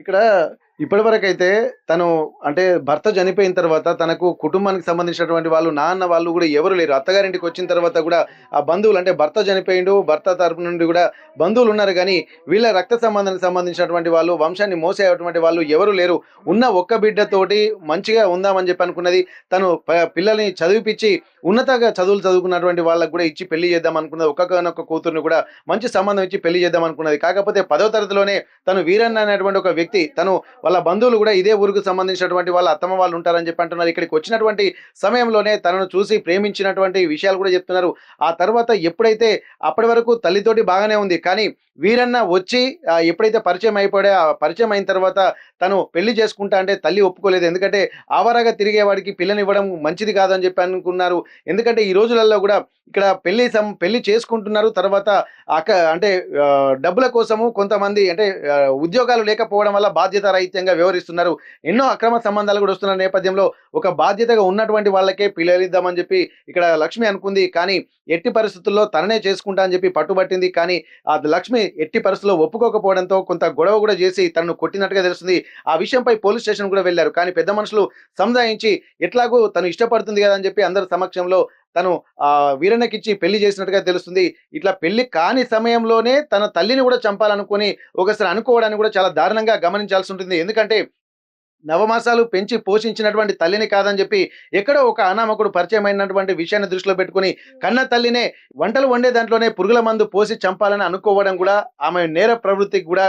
ఇక్కడ ఇప్పటివరకైతే తను అంటే భర్త చనిపోయిన తర్వాత తనకు కుటుంబానికి సంబంధించినటువంటి వాళ్ళు, నాన్న వాళ్ళు గూడా ఎవరు లేరు. అత్తగారింటికొచ్చిన తర్వాత గూడా ఆ బంధువులు అంటే భర్త చనిపోయిండు. భర్త తరపు నుండి గూడా బంధువులున్నారు గానీ, వీళ్ళ రక్త సంబంధానికి సంబంధించినటువంటి వాళ్ళు, వంశాన్ని మోసేటువంటి వాళ్ళు ఎవరు లేరు. ఉన్న ఒక్క బిడ్డతోటి మంచిగా ఉందామని జెప్పి అనుకున్నది. తను పిల్లల్ని చదివిపిచ్చి ఉన్నతంగా చదువులు చదువుకున్నటువంటి వాళ్ళకి గూడా ఇచ్చి పెళ్లి చేద్దాం అనుకున్నది. ఒక్కగానొక్క కూతుర్ని గూడా మంచి సంబంధం ఇచ్చి పెళ్లి చేద్దాం అనుకున్నది. కాకపోతే 10వ తరగతిలోనే తను వీరన్న అనేటువంటి ఒక వ్యక్తి తను వాళ్ళ బంధువులు గూడా ఇదే ఊరుకు సంబంధించినటువంటి వాళ్ళ అత్తమ్మ వాళ్ళు ఉంటారని చెప్పి అంటున్నారు. ఇక్కడికి వచ్చినటువంటి సమయంలోనే తనను చూసి ప్రేమించినటువంటి విషయాలు కూడా చెప్తున్నారు. ఆ తర్వాత ఎప్పుడైతే అప్పటి వరకు తల్లితోటి బాగానే ఉంది. కానీ వీరన్న వచ్చి ఎప్పుడైతే పరిచయం అయిపోయాడో ఆ పరిచయం అయిన తర్వాత తను పెళ్లి చేసుకుంటా అంటే తల్లి ఒప్పుకోలేదు. ఎందుకంటే ఆవారాగా తిరిగేవాడికి పిల్లనివ్వడం మంచిది కాదని చెప్పి అనుకున్నారు. ఎందుకంటే ఈ రోజులలో గూడా ఇక్కడ పెళ్లి చేసుకుంటున్నారు. తర్వాత అంటే డబ్బుల కోసము కొంతమంది అంటే ఉద్యోగాలు లేకపోవడం వల్ల బాధ్యతారహిత్యంగా వ్యవహరిస్తున్నారు. ఎన్నో అక్రమ సంబంధాలు కూడా వస్తున్న నేపథ్యంలో ఒక బాధ్యతగా ఉన్నటువంటి వాళ్ళకే పిల్లలిద్దామని చెప్పి ఇక్కడ లక్ష్మి అనుకుంది. కానీ ఎట్టి పరిస్థితుల్లో తననే చేసుకుంటా అని చెప్పి పట్టుబట్టింది. కానీ ఆ లక్ష్మి ఎట్టి పరిస్థితుల్లో ఒప్పుకోకపోవడంతో కొంత గొడవ కూడా చేసి తనను కొట్టినట్టుగా తెలుస్తుంది. ఆ విషయంపై పోలీస్ స్టేషన్ కూడా వెళ్లారు. కానీ పెద్ద మనుషులు సంజాయించి ఎట్లాగో తను ఇష్టపడుతుంది కదా అని చెప్పి అందరి సమక్షంలో తను వీరన్నకిచ్చి పెళ్లి చేసినట్టుగా తెలుస్తుంది. ఇట్లా పెళ్లి కాని సమయంలోనే తన తల్లిని కూడా చంపాలనుకుని ఒకసారి అనుకోవడాన్ని కూడా చాలా దారుణంగా గమనించాల్సి ఉంటుంది. ఎందుకంటే నవమాసాలు పెంచి పోషించినటువంటి తల్లిని కాదని చెప్పి ఎక్కడో ఒక అనామకుడు పరిచయమైనటువంటి విషయాన్ని దృష్టిలో పెట్టుకొని కన్న తల్లినే వంటలు వండే దాంట్లోనే పురుగుల మందు పోసి చంపాలని అనుకోవడం కూడా ఆమె నేర ప్రవృత్తికి కూడా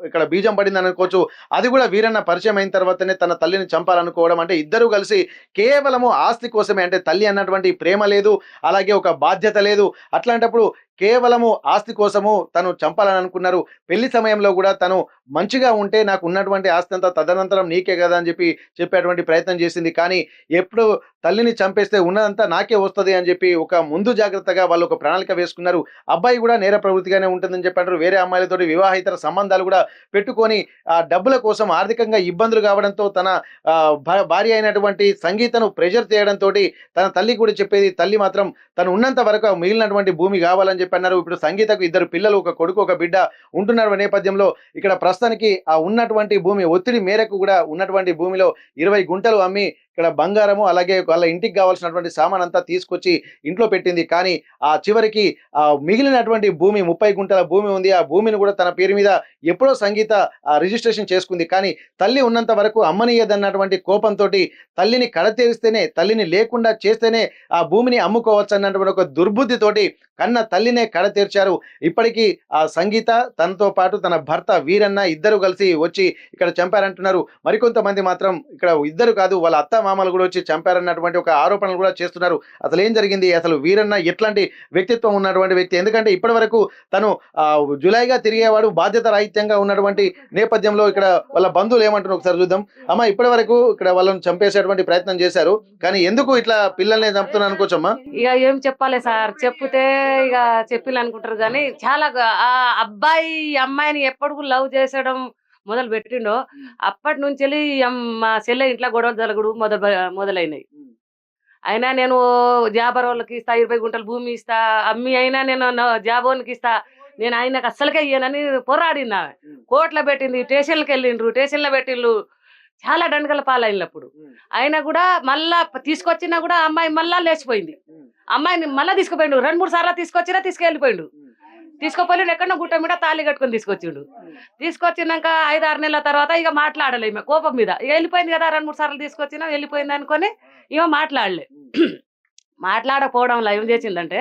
ఇక్కడ బీజం పడింది అనుకోవచ్చు. అది కూడా వీరన్న పరిచయం అయిన తర్వాతనే తన తల్లిని చంపాలనుకోవడం అంటే ఇద్దరు కలిసి కేవలము ఆస్తి కోసమే అంటే తల్లి అన్నటువంటి ప్రేమ లేదు, అలాగే ఒక బాధ్యత లేదు. అట్లాంటప్పుడు కేవలము ఆస్తి కోసము తను చంపాలని అనుకున్నారు. పెళ్లి సమయంలో కూడా తను మంచిగా ఉంటే నాకు ఉన్నటువంటి ఆస్తి అంతా తదనంతరం నీకే కదా అని చెప్పి చెప్పేటువంటి ప్రయత్నం చేసింది. కానీ ఎప్పుడు తల్లిని చంపేస్తే ఉన్నదంతా నాకే వస్తది అని చెప్పి ఒక ముందు జాగ్రత్తగా వాళ్ళు ఒక ప్రణాళిక వేసుకున్నారు. అబ్బాయి కూడా నేర ప్రవృత్తిగానే ఉంటుందని చెప్పారు. వేరే అమ్మాయిలతోటి వివాహేతర సంబంధాలు కూడా పెట్టుకొని ఆ డబ్బుల కోసం ఆర్థికంగా ఇబ్బందులు కావడంతో తన భార్య అయినటువంటి సంగీతను ప్రెషర్ చేయడంతోటి తన తల్లి కూడా చెప్పేది తల్లి మాత్రం తను ఉన్నంత వరకు మిగిలినటువంటి భూమి కావాలని చెప్పి అన్నారు. ఇప్పుడు సంగీతకు ఇద్దరు పిల్లలు, ఒక కొడుకు, ఒక బిడ్డ ఉంటున్న నేపథ్యంలో ఇక్కడ ప్రస్తుతానికి ఆ ఉన్నటువంటి భూమి ఒత్తిడి మేరకు కూడా ఉన్నటువంటి భూమిలో 20 గుంటలు అమ్మి ఇక్కడ బంగారము అలాగే వాళ్ళ ఇంటికి కావాల్సినటువంటి సామాన్ అంతా తీసుకొచ్చి ఇంట్లో పెట్టింది. కానీ ఆ చివరికి మిగిలినటువంటి భూమి 30 గుంటల భూమి ఉంది. ఆ భూమిని కూడా తన పేరు మీద ఎప్పుడో సంగీత రిజిస్ట్రేషన్ చేసుకుంది. కానీ తల్లి ఉన్నంత వరకు అమ్మనీయదన్నటువంటి కోపంతోటి తల్లిని కడతేరిస్తేనే, తల్లిని లేకుండా చేస్తేనే ఆ భూమిని అమ్ముకోవచ్చు అన్నటువంటి ఒక దుర్బుద్ధితోటి కన్న తల్లినే కడతీర్చారు. ఇప్పటికీ ఆ సంగీత తనతో పాటు తన భర్త వీరన్న ఇద్దరు కలిసి వచ్చి ఇక్కడ చంపారంటున్నారు. మరికొంతమంది మాత్రం ఇక్కడ ఇద్దరు కాదు వాళ్ళ అత్త మామలు కూడా వచ్చి చంపారన్నటువంటి ఒక ఆరోపణలు కూడా చేస్తున్నారు. అసలు ఏం జరిగింది, అసలు వీరన్న ఎట్లాంటి వ్యక్తిత్వం ఉన్నటువంటి వ్యక్తి? ఎందుకంటే ఇప్పటి వరకు తను జులైగా తిరిగేవాడు, బాధ్యత రాహిత్యంగా ఉన్నటువంటి నేపథ్యంలో ఇక్కడ వాళ్ళ బంధువులు ఏమంటున్నారు ఒకసారి చూద్దాం. అమ్మ, ఇప్పటి వరకు ఇక్కడ వాళ్ళని చంపేసేటువంటి ప్రయత్నం చేశారు, కానీ ఎందుకు ఇట్లా పిల్లల్ని చంపుతున్నా అనుకోవచ్చమ్మా? ఇక ఏం చెప్పాలి సార్, చెప్తే ఇక చెప్పిల్లు అనుకుంటారు. కానీ చాలా ఆ అబ్బాయి అమ్మాయిని ఎప్పుడు లవ్ చేసడం మొదలు పెట్టిండో అప్పటి నుంచి మా చెల్లె ఇంట్లో గొడవలు జరగడు మొదలైనాయి. అయినా నేను జాబర్ వాళ్ళకి ఇస్తా, 20 గుంటలు భూమి ఇస్తా, అమ్మి అయినా నేను జాబోనికి ఇస్తా, నేను ఆయనకు అస్సలకే ఇయ్యనని పోరాడింది. ఆమె కోర్టులో పెట్టింది, స్టేషన్లకు వెళ్ళిండ్రు, స్టేషన్లో పెట్టిండ్రు, చాలా దండగల పాలైనప్పుడు. అయినా కూడా మళ్ళా తీసుకొచ్చినా కూడా అమ్మాయి మళ్ళా లేచిపోయింది. అమ్మాయిని మళ్ళీ తీసుకుపోయిండు, 2-3 సార్లు తీసుకొచ్చినా తీసుకెళ్ళిపోయిండు. తీసుకుపోయిండు, ఎక్కడో గుట్ట మీద తాళి కట్టుకొని తీసుకొచ్చిండు. తీసుకొచ్చినాక 5-6 నెలల తర్వాత ఇక మాట్లాడలేము కోపం మీద. ఇక వెళ్ళిపోయింది కదా, 2-3 సార్లు తీసుకొచ్చినా వెళ్ళిపోయింది అనుకొని ఇక మాట్లాడలే. మాట్లాడకపోవడంలో ఏం చేసిందంటే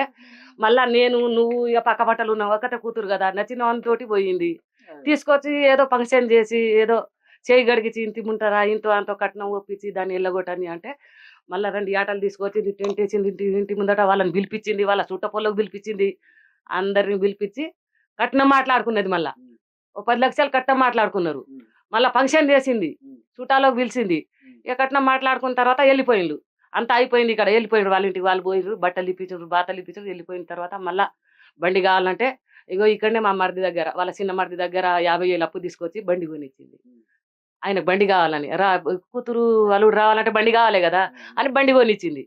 మళ్ళా నువ్వు ఇక పక్క బట్టలు ఉన్నావు, ఒకటే కూతురు కదా, నచ్చిన వానితోటి పోయింది. తీసుకొచ్చి ఏదో ఫంక్షన్ చేసి ఏదో చేయి గడిగించి ఇంటి ముంటారా ఇంతో అంతో కట్నం ఒప్పించి దాన్ని ఎల్లగొట్టని అంటే మళ్ళీ 2 ఆటలు తీసుకొచ్చి టెంట్ వేసింది, ఇంటి ముందట వాళ్ళని పిలిపించింది, వాళ్ళ చుట్టపొలకు పిలిపించింది, అందరిని పిలిపించి కట్నం మాట్లాడుకున్నది. మళ్ళా ఓ 10 లక్షలు కట్నం మాట్లాడుకున్నారు. మళ్ళీ ఫంక్షన్ చేసింది, చుట్టాలకు పిలిచింది. ఇక కట్నం మాట్లాడుకున్న తర్వాత వెళ్ళిపోయిండు. అంతా అయిపోయింది, ఇక్కడ వెళ్ళిపోయిండు, వాళ్ళ ఇంటికి వాళ్ళు పోయిండ్రు, బట్టలు ఇప్పించారు, బాతలు ఇప్పించారు. వెళ్ళిపోయిన తర్వాత మళ్ళీ బండి కావాలంటే ఇగో ఇక్కడనే మా మరిది దగ్గర, వాళ్ళ చిన్న మరిది దగ్గర 50,000 అప్పు తీసుకొచ్చి బండి కొనిచ్చింది. ఆయనకు బండి కావాలని, కూతురు అల్లుడు రావాలంటే బండి కావాలి కదా అని బండి కొనిచ్చింది.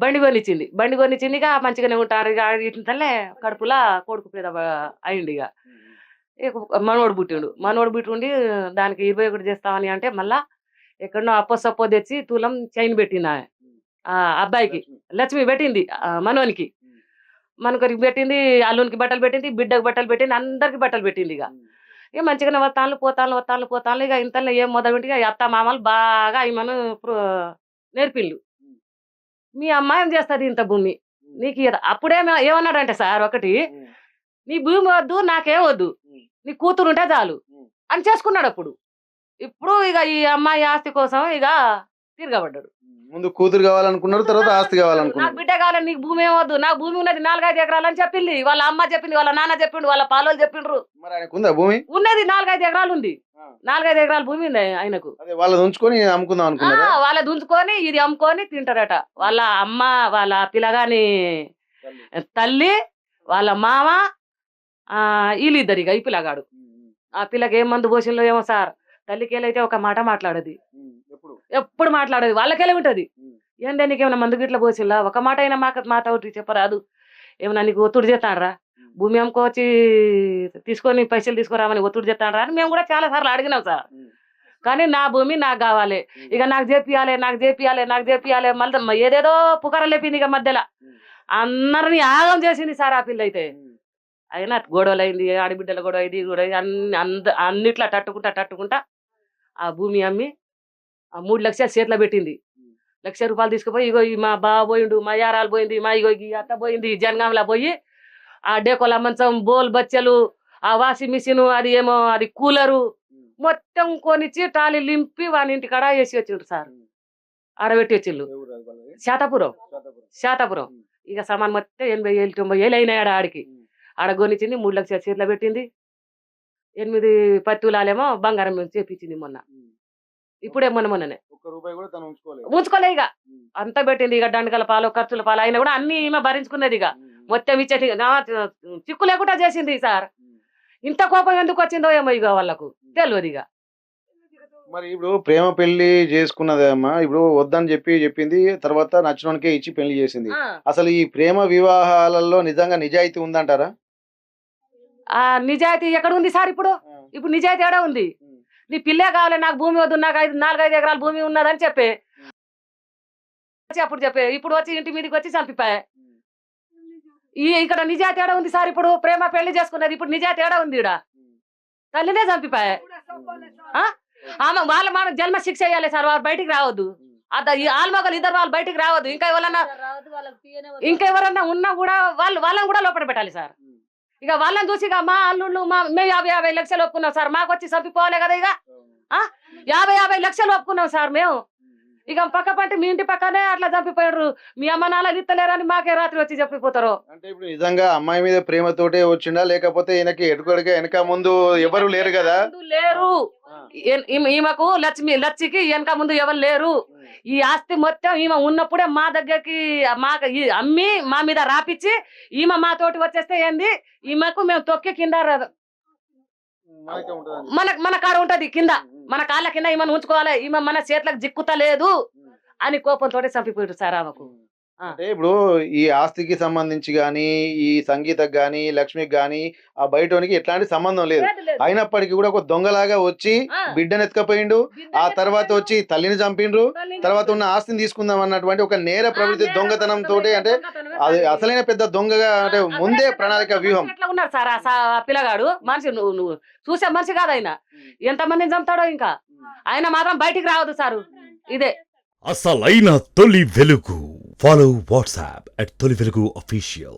బండి కొనిచ్చింది. ఇక మంచిగానే ఉంటారు. ఇక ఇట్లనే కడుపులా కొడుకు పేద అయింది. ఇక ఇక మనవడు పుట్టిండు. మనవడు పుట్టిండి దానికి 21 చేస్తామని అంటే మళ్ళా ఎక్కడనో అప్పో సప్పో తెచ్చి తులం చైన్ పెట్టింది ఆమె. అబ్బాయికి లక్ష్మి పెట్టింది మనోనికి. మనకొరికి పెట్టింది, అల్లునికి బట్టలు పెట్టింది, బిడ్డకు బట్టలు పెట్టింది, అందరికి బట్టలు పెట్టింది. ఇక మంచిగానే వస్తాను ఇక ఇంతలో ఏం మొదలుపెట్టి ఇక అత్త మామలు బాగా ఈమెను నేర్పిళ్ళు. మీ అమ్మాయి ఏం చేస్తుంది ఇంత భూమి నీకు అప్పుడేమో ఏమన్నాడంటే సార్ ఒకటి, నీ భూమి వద్దు నాకేం వద్దు, నీ కూతురు ఉంటే చాలు అని చేసుకున్నాడు. అప్పుడు ఇప్పుడు ఇక ఈ అమ్మాయి ఆస్తి కోసం ఇక తిరగబడ్డాడు. ముందు కూతురు కావాలనుకున్నారు, తర్వాత ఆస్తి నాకు కావాలనుకున్నారు. బిడ్డ కావాలి, నీకు భూమి ఏం వద్దు, నాకు భూమి ఉన్నది 4-5 ఎకరాలు అని చెప్పింది. వాళ్ళ అమ్మ చెప్పింది, వాళ్ళ నాన్న చెప్పిండు, వాళ్ళ పాలోళ్ళు చెప్పిండ్రు. మరి ఆయనకు ఉందా భూమి? ఉన్నది 4-5 ఎకరాలు ఉంది. 4-5 ఎకరాల భూమి ఉంది ఆయనకు. అదే వాళ్ళది ఉంచుకొని అమ్ముకుందాం అనుకున్నారా? వాళ్ళ దుంచుకొని ఇది అమ్ముకొని తింటారట. వాళ్ళ అమ్మ, వాళ్ళ పిల్లగాని తల్లి, వాళ్ళ మామ, వీళ్ళిద్దరు ఇక ఈ పిల్లగాడు. ఆ పిల్లకి ఏం మందు పోషన్లో ఏమో సార్. తల్లికేలైతే ఒక మాట మాట్లాడది, ఎప్పుడు మాట్లాడదు. వాళ్ళకెళ్ళి ఉంటది, ఏందే నీకేమైనా మందు గిట్ల పోసిల్లా, ఒక మాట అయినా మాతో చెప్పరాదు, ఏమన్నా నీకు ఒత్తిడి చేస్తాడరా, భూమి అమ్ముకోవచ్చి తీసుకొని పైసలు తీసుకురామని ఒత్తిడి చేస్తాడరా అని మేము కూడా చాలా సార్లు అడిగినాం సార్. కానీ నా భూమి నాకు కావాలి, ఇక నాకు చేపియాలి మళ్ళీ ఏదేదో పుకారం లేపింది. ఇక మధ్యలో అందరినీ ఆగం చేసింది సార్ ఆ పిల్ల అయితే. అయినా గొడవలు అయింది, ఆడబిడ్డల గొడవ ఇది గొడవ అన్నిట్లా తట్టుకుంటా ఆ భూమి అమ్మి 3 లక్షలు చేతిలో పెట్టింది. 1,00,000 రూపాయలు తీసుకుపోయి ఇగో మా బావ పోయిండు, మా యారాలు పోయింది, మా ఇగో ఈ అత్త పోయింది, జనగాంలో పోయి ఆ డేకోల మంచం, బోల్ బచ్చలు, ఆ వాషింగ్ మిషన్, అది ఏమో అది కూలరు మొత్తం కొనిచ్చి ట్రాలీ లింపి వాని ఇంటి కాడ వేసి వచ్చిండ్రు సార్. ఆడబెట్టి వచ్చిండ్రు శాతాపురం. ఇక సామాన్ మొత్తం 80,000-90,000 అయినాయి ఆడికి. ఆడ కొనిచ్చింది, 3 లక్షలు చేతిలో పెట్టింది. 8 పత్తులాలేమో బంగారం చేపించింది మొన్న. ఇప్పుడే మొన్ననే ఉంచుకోలే ఇక అంతా పెట్టింది. ఇక దండగల పాలు, ఖర్చుల పాలు అయినా కూడా అన్ని ఈమె భరించుకున్నది. ఇక మొత్తం ఇచ్చేది చిక్కు లేకుండా చేసింది సార్. ఇంత కోపం ఎందుకు వచ్చిందో ఏమో ఇక వాళ్ళకు తెలియదు. ఇక మరి ఇప్పుడు ప్రేమ పెళ్లి చేసుకున్నదమ్మా, ఇప్పుడు వద్దని చెప్పింది, తర్వాత నచ్చినోనికే ఇచ్చి పెళ్లి చేసింది. అసలు ఈ ప్రేమ వివాహాలలో నిజంగా నిజాయితీ ఉందంటారా? నిజాయితీ ఎక్కడ ఉంది సార్? ఇప్పుడు నిజాయితీ ఎక్కడ ఉంది? నీ పిల్లే కావాలి, నాకు భూమి వద్దు, నాకు 4-5 ఎకరాల భూమి ఉన్నదని అప్పుడు చెప్పే ఇప్పుడు వచ్చి ఇంటి మీదకి వచ్చి చంపిపోయా. ఇక్కడ నిజాయితీ ఏడా ఉంది సార్? ఇప్పుడు ప్రేమ పెళ్లి చేసుకున్నది, ఇప్పుడు నిజాయితీ ఏడా ఉంది? ఈడ తల్లినే చంపిపోయా. ఆమె వాళ్ళ మన జన్మ శిక్ష వేయాలి సార్. వాళ్ళు బయటికి రావద్దు, ఆల్మగలు ఇద్దరు వాళ్ళు బయటికి రావద్దు. ఇంకెవరన్నా ఉన్నా కూడా వాళ్ళని కూడా లోపల పెట్టాలి సార్. ఇక వాళ్ళని చూసి ఇక మా అల్లుళ్ళు మేము 50 లక్షలు ఒప్పుకున్నాం సార్, మాకు వచ్చి చంపిపోవాలి కదా. ఇక 50 లక్షలు ఒప్పుకున్నాం సార్ మేము. ఇక పక్క పంటే మీ ఇంటి పక్కనే అట్లా చంపిపోయారు, మీ అమ్మ నాన్నలు ఇస్తలేరని మాకే రాత్రి వచ్చి చెప్పిపోతారు. అంటే ఇప్పుడు నిజంగా అమ్మాయి మీద ప్రేమతోటే వచ్చిండా, లేకపోతే ఈయనకి ఎటుకడిగా వెనక ముందు ఎవరు లేరు కదా? లేరు. ఈమెకు లచ్చికి వెనక ముందు ఎవరు లేరు. ఈ ఆస్తి మొత్తం ఈమె ఉన్నప్పుడే మా దగ్గరికి అమ్మి మా మీద రాపిచ్చి ఈమె మా తోటి వచ్చేస్తే ఏంది, ఈమెకు మేము తొక్కి కింద మన కాడ ఉంటది కింద, మన కాళ్ళ కింద ఈమెను ఉంచుకోవాలి, ఈమె మన చేతులకు జిక్కుతా లేదు అని కోపంతో చంపిపోయారు సార్ ఆమెకు. అంటే ఇప్పుడు ఈ ఆస్తికి సంబంధించి గాని, ఈ సంగీతకు గాని, లక్ష్మికి గాని ఆ బయటోనికి ఎట్లాంటి సంబంధం లేదు. అయినప్పటికీ కూడా ఒక దొంగలాగా వచ్చి బిడ్డను ఎత్తుకపోయిండు, ఆ తర్వాత వచ్చి తల్లిని చంపిండ్రు, తర్వాత ఉన్న ఆస్తిని తీసుకుందాం అన్నటువంటి ఒక నేర ప్రవృత్తి దొంగతనం తోటి, అంటే అది అసలైన పెద్ద దొంగగా, అంటే ముందే ప్రణాళిక వ్యూహం. ఎట్లా ఉన్నారు సార్ ఆ పిల్లగాడు? మనిషి నువ్వు చూసే మనిషి కాదు ఆయన. ఎంతమందిని చంపుతాడో. ఇంకా ఆయన మాత్రం బయటికి రావద్దు సారు. ఇదే అసలైన తొలి వెలుగు. Follow WhatsApp at Toli Velugu Official.